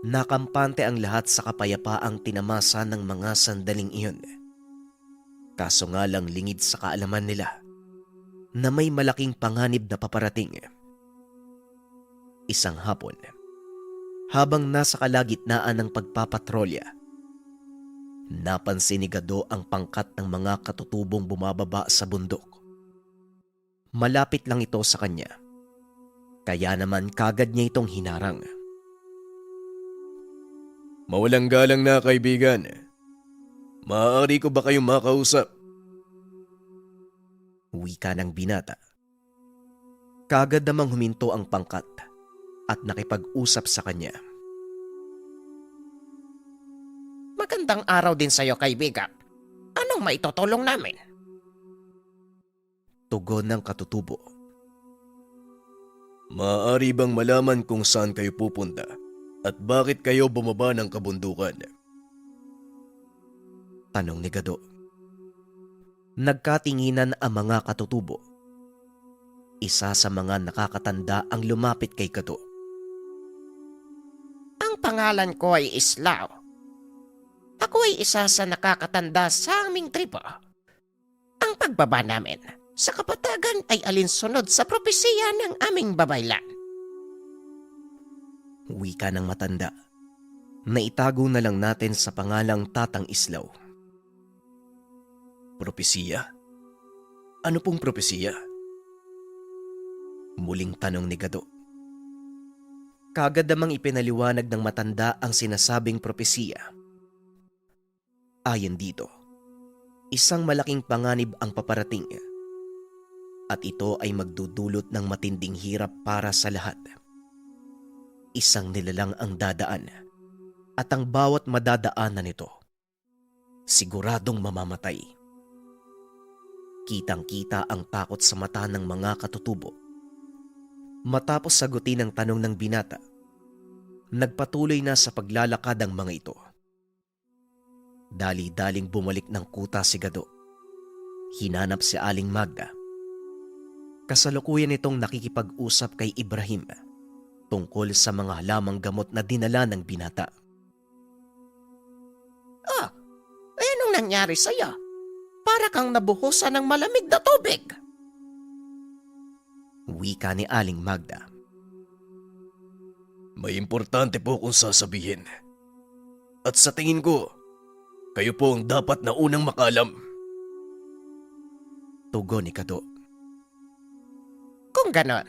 Speaker 2: Nakampante ang lahat sa kapayapaang tinamasa ng mga sandaling iyon. Kaso nga lang lingid sa kaalaman nila na may malaking panganib na paparating. Isang hapon, habang nasa kalagitnaan ng pagpapatrolya, napansin ni Gado ang pangkat ng mga katutubong bumababa sa bundok. Malapit lang ito sa kanya, kaya naman kagad niya itong hinarang.
Speaker 1: Mawalang galang na kaibigan. Maaari ko ba kayong makausap?
Speaker 2: Wika ng binata. Kagad namang huminto ang pangkat at nakipag-usap sa kanya.
Speaker 4: Magandang araw din sa'yo, kaibigan. Anong maitutulong namin?
Speaker 2: Tugon ng katutubo.
Speaker 1: Maaari bang malaman kung saan kayo pupunta at bakit kayo bumaba ng kabundukan?
Speaker 2: Tanong ni Gado. Nagkatinginan ang mga katutubo. Isa sa mga nakakatanda ang lumapit kay Gado.
Speaker 4: Ang pangalan ko ay Islao. Ako ay isa sa nakakatanda sa aming tribo. Ang pagbaba namin sa kapatagan ay alinsunod sa propesiya ng aming babaylan.
Speaker 2: Wika ng matanda. Naitago na lang natin sa pangalang Tatang Islaw.
Speaker 1: Propesiya? Ano pong propesiya?
Speaker 2: Muling tanong ni Gado. Kagad namang ipinaliwanag ng matanda ang sinasabing propesiya. Ayon dito, isang malaking panganib ang paparating at ito ay magdudulot ng matinding hirap para sa lahat. Isang nilalang ang dadaan at ang bawat madadaanan nito, siguradong mamamatay. Kitang-kita ang takot sa mata ng mga katutubo. Matapos sagutin ang tanong ng binata, nagpatuloy na sa paglalakad ang mga ito. Dali-daling bumalik ng kuta si Gado. Hinanap si Aling Magda. Kasalukuyan itong nakikipag-usap kay Ibrahim tungkol sa mga halamang gamot na dinala ng binata.
Speaker 4: Anong nangyari sa'yo? Para kang nabuhusan ng malamig na tubig.
Speaker 2: Wika ni Aling Magda.
Speaker 1: May importante po kung sasabihin. At sa tingin ko, kayo po ang dapat na unang makalam.
Speaker 2: Tugon ni Gado.
Speaker 4: Kung ganon,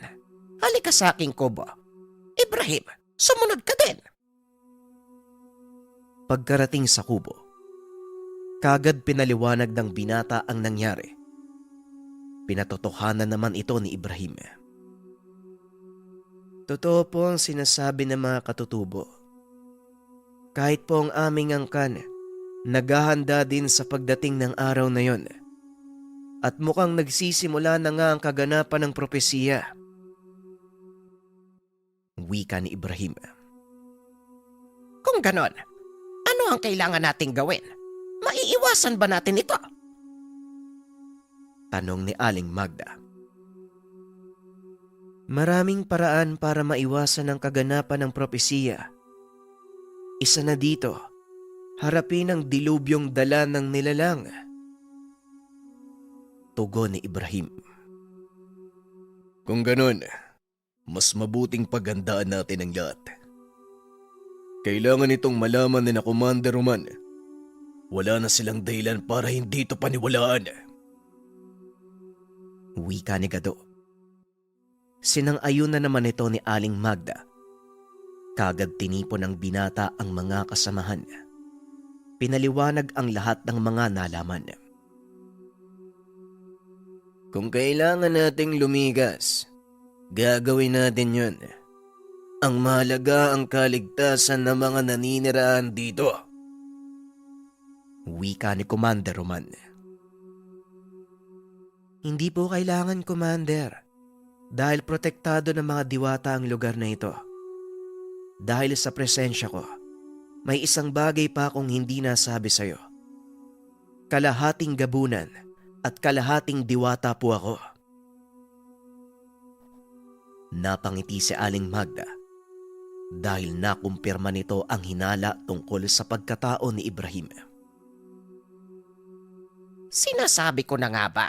Speaker 4: halika sa aking kubo. Ibrahim, sumunod ka din.
Speaker 2: Pagkarating sa kubo, kagad pinaliwanag ng binata ang nangyari. Pinatotohanan naman ito ni Ibrahim. Totoo po ang sinasabi ng mga katutubo. Kahit po ang aming angkan, naghahanda din sa pagdating ng araw na yon. At mukhang nagsisimula na nga ang kaganapan ng propesiya. Wika ni Ibrahim.
Speaker 4: Kung ganon, ano ang kailangan nating gawin? Maiiwasan ba natin ito?
Speaker 2: Tanong ni Aling Magda. Maraming paraan para maiwasan ang kaganapan ng propesiya. Isa na dito, harapin ang dilubyong dala ng nilalang. Tugon ni Ibrahim.
Speaker 1: Kung ganun, mas mabuting paghandaan natin ang lahat. Kailangan itong malaman ni na Commander Roman. Wala na silang dahilan para hindi ito paniwalaan.
Speaker 2: Wika ni Gado. Sinang-ayon na naman ito ni Aling Magda. Kagad tinipon ng binata ang mga kasamahan. Pinaliwanag ang lahat ng mga nalaman.
Speaker 1: Kung kailangan nating lumigas, gagawin natin yun. Ang mahalaga ang kaligtasan ng mga naninirahan dito.
Speaker 2: Wika ni Commander Roman. Hindi po kailangan, Commander. Dahil protektado ng mga diwata ang lugar na ito. Dahil sa presensya ko, may isang bagay pa akong hindi nasabi sa'yo. Kalahating gabunan at kalahating diwata po ako. Napangiti si Aling Magda dahil nakumpirma nito ang hinala tungkol sa pagkatao ni Ibrahim.
Speaker 4: Sinasabi ko na nga ba,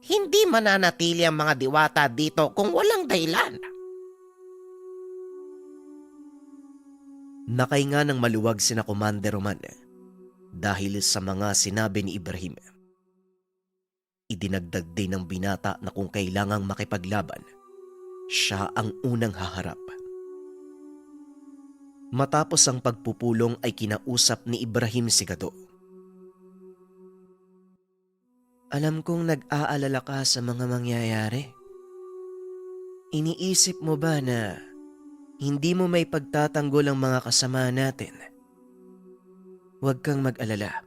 Speaker 4: hindi mananatili ang mga diwata dito kung walang dahilan.
Speaker 2: Nakahinga ng maluwag sina Commander Roman dahil sa mga sinabi ni Ibrahim. Idinagdag din ng binata na kung kailangang makipaglaban, siya ang unang haharap. Matapos ang pagpupulong ay kinausap ni Ibrahim si Gado. Alam kong nag-aalala ka sa mga mangyayari. Iniisip mo ba na hindi mo may pagtatanggol ang mga kasama natin? Huwag kang mag-alala.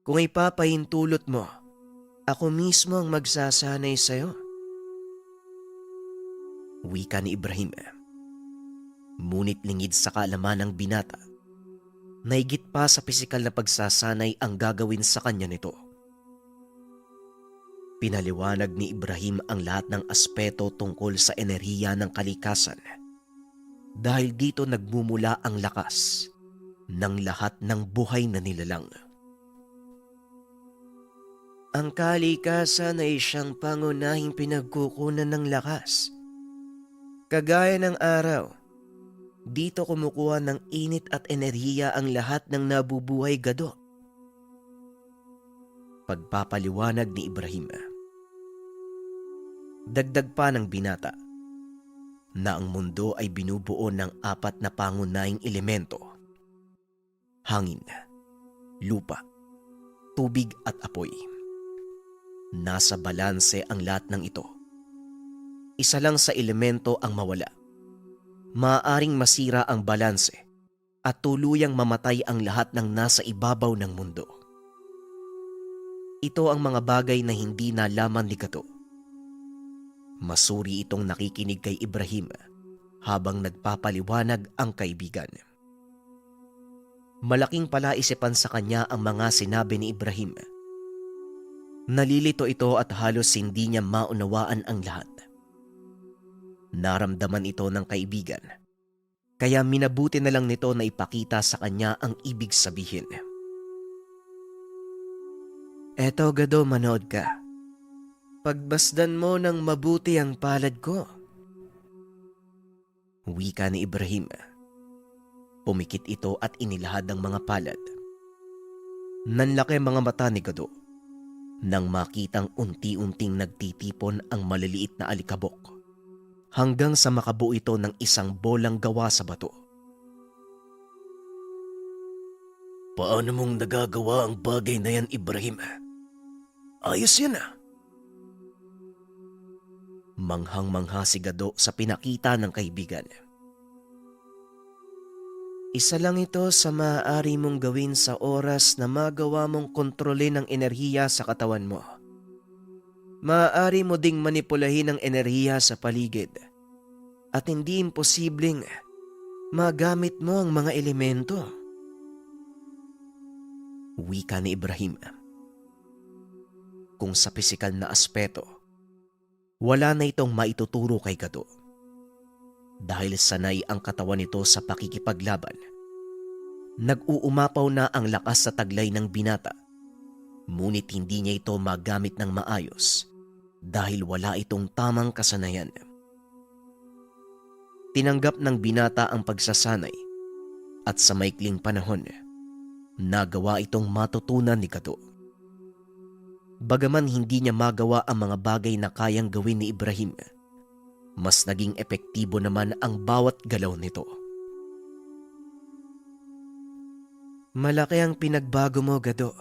Speaker 2: Kung ipapahintulot mo, Ako mismo ang magsasanay sa'yo. Wika ni Ibrahim. Ngunit lingid sa kaalaman ng binata, naigit pa sa pisikal na pagsasanay ang gagawin sa kanya nito. Pinaliwanag ni Ibrahim ang lahat ng aspeto tungkol sa enerhiya ng kalikasan dahil dito nagmumula ang lakas ng lahat ng buhay na nilalang. Ang kalikasan ay siyang pangunahing pinagkukunan ng lakas. Kagaya ng araw, dito kumukuha ng init at enerhiya ang lahat ng nabubuhay gado. Pagpapaliwanag ni Ibrahim. Dagdag pa ng binata na ang mundo ay binubuo ng 4 na pangunahing elemento: hangin, lupa, tubig at apoy. Nasa balanse ang lahat ng ito. Isa lang sa elemento ang mawala. Maaaring masira ang balanse at tuluyang mamatay ang lahat ng nasa ibabaw ng mundo. Ito ang mga bagay na hindi nalaman ni Gato. Masuri itong nakikinig kay Ibrahim habang nagpapaliwanag ang kaibigan. Malaking palaisipan sa kanya ang mga sinabi ni Ibrahim. Nalilito ito at halos hindi niya maunawaan ang lahat. Naramdaman ito ng kaibigan, kaya minabuti na lang nito na ipakita sa kanya ang ibig sabihin. Eto Gado, manood ka. Pagbasdan mo ng mabuti ang palad ko. Wika ni Ibrahim. Pumikit ito at inilahad ang mga palad. Nanlaki mga mata ni Gado nang makitang unti-unting nagtitipon ang maliliit na alikabok hanggang sa makabuo ito ng isang bolang gawa sa bato.
Speaker 1: Paano mong nagagawa ang bagay na yan, Ibrahim? Ayos yan ah.
Speaker 2: Manghang-mangha si Gado sa pinakita ng kaibigan. Isa lang ito sa maaari mong gawin sa oras na magawa mong kontrolin ang enerhiya sa katawan mo. Maaari mo ding manipulahin ang enerhiya sa paligid at hindi imposibleng magamit mo ang mga elemento. Wika ni Ibrahim. Kung sa pisikal na aspeto, wala na itong maituturo kay Gado. Dahil sanay ang katawan nito sa pakikipaglaban. Nag-uumapaw na ang lakas sa taglay ng binata. Ngunit hindi niya ito magamit ng maayos dahil wala itong tamang kasanayan. Tinanggap ng binata ang pagsasanay at sa maikling panahon, nagawa itong matutunan ni Gado. Bagaman hindi niya magawa ang mga bagay na kayang gawin ni Ibrahim, mas naging epektibo naman ang bawat galaw nito. Malaki ang pinagbago mo, Gado.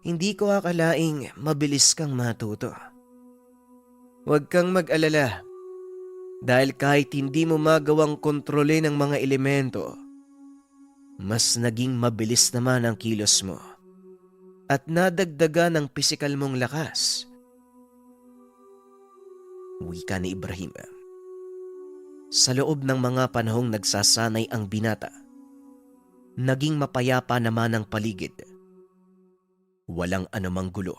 Speaker 2: Hindi ko akalaing mabilis kang matuto. Huwag kang mag-alala. Dahil kahit hindi mo magawang kontrolin ang mga elemento, mas naging mabilis naman ang kilos mo. At nadagdagan ang pisikal mong lakas. Wika ni Ibrahim. Sa loob ng mga panahong nagsasanay ang binata, naging mapayapa naman ang paligid. Walang anumang gulo.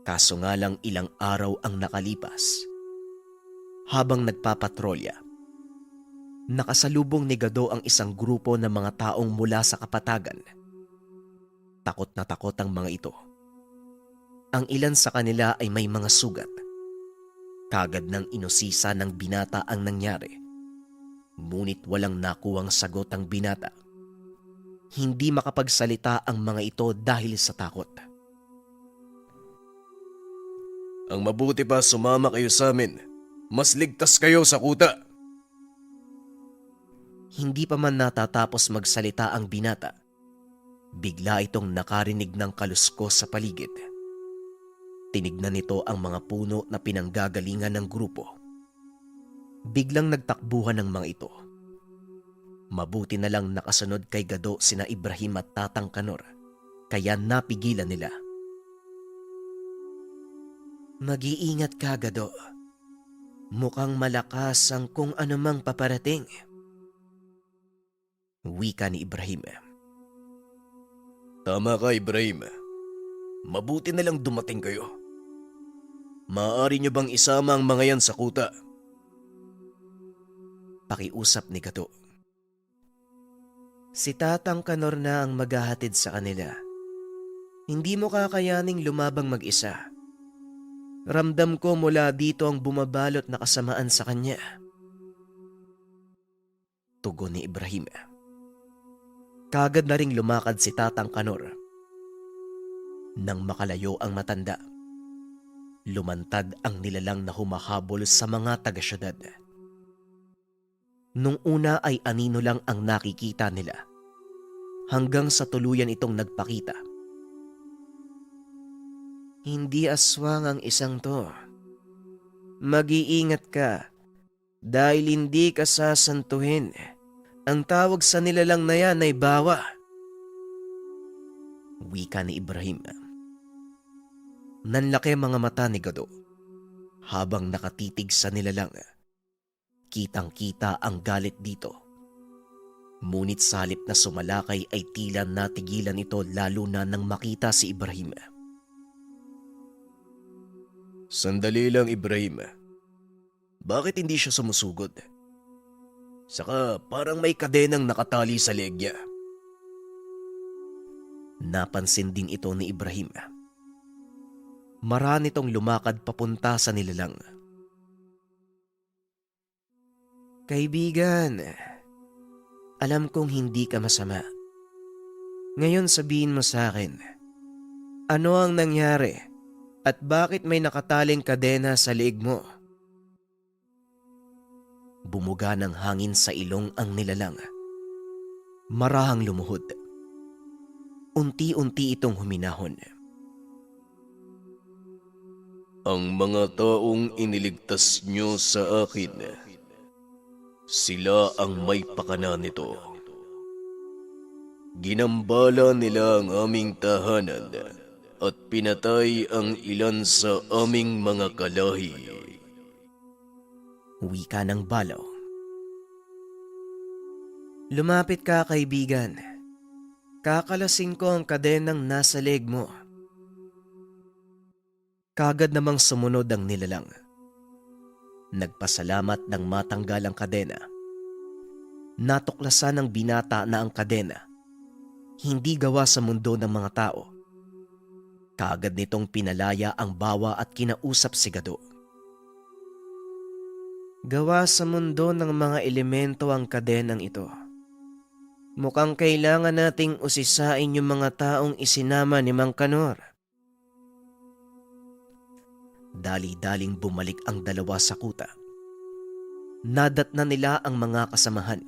Speaker 2: Kaso nga lang ilang araw ang nakalipas. Habang nagpapatrolya, nakasalubong ni Gado ang isang grupo ng mga taong mula sa kapatagan. Takot na takot ang mga ito. Ang ilan sa kanila ay may mga sugat. Kagad nang inusisa ng binata ang nangyari. Ngunit walang nakuwang sagot ang binata. Hindi makapagsalita ang mga ito dahil sa takot.
Speaker 1: Ang mabuti pa sumama kayo sa amin. Mas ligtas kayo sa kuta.
Speaker 2: Hindi pa man natatapos magsalita ang binata. Bigla itong nakarinig ng kaluskos sa paligid. Tinignan nito ang mga puno na pinanggagalingan ng grupo. Biglang nagtakbuhan ng mga ito. Mabuti na lang nakasunod kay Gado sina Ibrahim at Tatang Kanor, kaya napigilan nila. Mag-iingat ka, Gado. Mukhang malakas ang kung anumang paparating. Wika ni Ibrahim.
Speaker 1: Tama ka, Ibrahim. Mabuti na lang dumating kayo. Maaari niyo bang isama ang mga yan sa kuta?
Speaker 2: Pakiusap ni Gado. Si Tatang Kanor na ang maghahatid sa kanila. Hindi mo kakayaning lumabang mag-isa. Ramdam ko mula dito ang bumabalot na kasamaan sa kanya. Tugon ni Ibrahim. Kagad na ring lumakad si Tatang Kanor. Nang makalayo ang matanda, lumantad ang nilalang na humahabol sa mga taga-syudad. Nung una ay anino lang ang nakikita nila, hanggang sa tuluyan itong nagpakita. Hindi aswang ang isang to. Mag-iingat ka dahil hindi ka sasantuhin. Ang tawag sa nilalang na yan ay bawa. Wika ni Ibrahim. Nanlaki mga mata ni Gado habang nakatitig sa nilalang. Kitang-kita ang galit dito. Ngunit sa halip na sumalakay ay tila natigilan ito lalo na nang makita si Ibrahim.
Speaker 1: Sandali lang, Ibrahim. Bakit hindi siya sumusugod? Saka parang may kadenang nakatali sa leeg niya.
Speaker 2: Napansin din ito ni Ibrahim. Marami itong lumakad papunta sa nilalang. Kaibigan, alam kong hindi ka masama. Ngayon sabihin mo sa akin, ano ang nangyari at bakit may nakataling kadena sa leeg mo? Bumuga ng hangin sa ilong ang nilalang. Marahang lumuhod. Unti-unti itong huminahon.
Speaker 1: Ang mga taong iniligtas niyo sa akin, sila ang may pakana nito. Ginambala nila ang aming tahanan at pinatay ang ilan sa aming mga kalahi.
Speaker 2: Wika ng balaw. Lumapit ka, kaibigan. Kakalasing ko ang kadenang nasa leeg mo. Kagad namang sumunod ang nilalang. Nagpasalamat ng matanggal ang kadena. Natuklasan ng binata na ang kadena hindi gawa sa mundo ng mga tao. Kaagad nitong pinalaya ang bawa at kinausap si Gado. Gawa sa mundo ng mga elemento ang kadenang ito. Mukhang kailangan nating usisain yung mga taong isinama ni Mang Kanor. Dali-daling bumalik ang dalawa sa kuta. Nadatna nila ang mga kasamahan.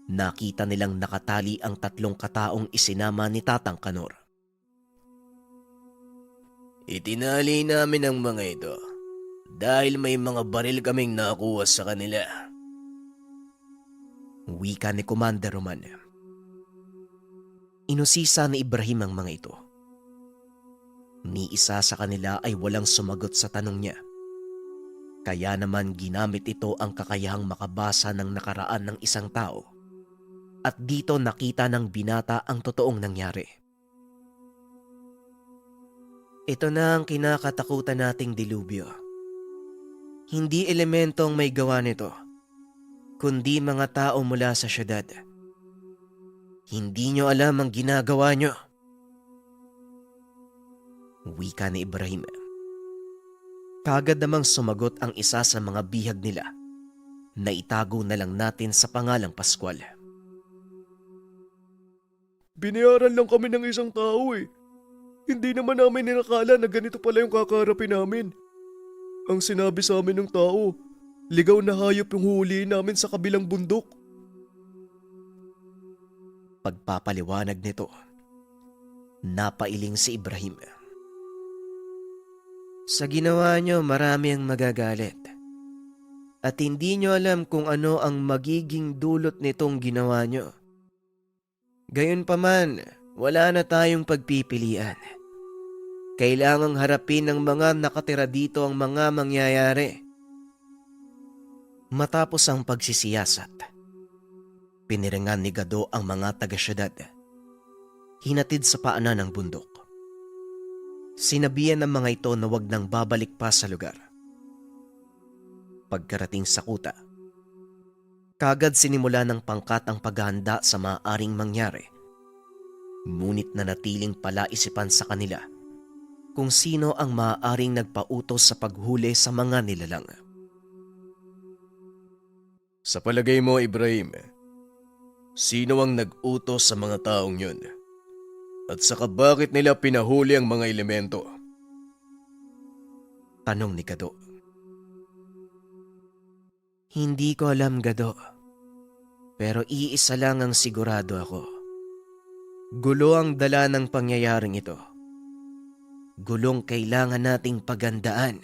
Speaker 2: Nakita nilang nakatali ang 3 kataong isinama ni Tatang Kanor.
Speaker 1: Itinali namin ang mga ito dahil may mga baril kaming nakuha sa kanila.
Speaker 2: Wika ni Commander Roman. Inusisa ni Ibrahim ang mga ito. Ni isa sa kanila ay walang sumagot sa tanong niya. Kaya naman ginamit ito ang kakayahang makabasa ng nakaraan ng isang tao. At dito nakita ng binata ang totoong nangyari. Ito na ang kinakatakutan nating dilubyo. Hindi elemento ang may gawa nito, kundi mga tao mula sa syudad. Hindi nyo alam ang ginagawa nyo. Wika ni Ibrahim. Kagad namang sumagot ang isa sa mga bihag nila na itago na lang natin sa pangalang Pascual.
Speaker 1: Binayaran lang kami ng isang tao eh. Hindi naman namin ninakala na ganito pala yung kakaharapin namin. Ang sinabi sa amin ng tao, ligaw na hayop yung huhulihin namin sa kabilang bundok.
Speaker 2: Pagpapaliwanag nito, napailing si Ibrahim. Sa ginawa nyo, marami ang magagalit. At hindi nyo alam kung ano ang magiging dulot nitong ginawa nyo. Gayunpaman, wala na tayong pagpipilian. Kailangang harapin ng mga nakatira dito ang mga mangyayari. Matapos ang pagsisiyasat, piniringan ni Gado ang mga taga-syudad. Hinatid sa paanan ng bundok. Sinabihan ng mga ito na wag nang babalik pa sa lugar. Pagkarating sa kuta, kagad sinimula ng pangkat ang paghahanda sa maaaring mangyari. Ngunit nanatiling palaisipan sa kanila kung sino ang maaaring nagpautos sa paghuli sa mga nilalang.
Speaker 1: Sa palagay mo, Ibrahim, sino ang nag-utos sa mga taong yun? At saka bakit nila pinahuli ang mga elemento?
Speaker 2: Tanong ni Gado. Hindi ko alam, Gado. Pero iisa lang ang sigurado ako. Gulo ang dala ng pangyayaring ito. Gulong kailangan nating pagandaan.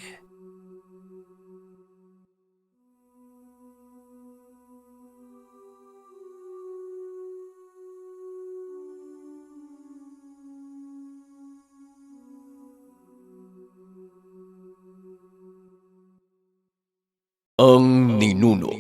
Speaker 1: Ang Ninuno.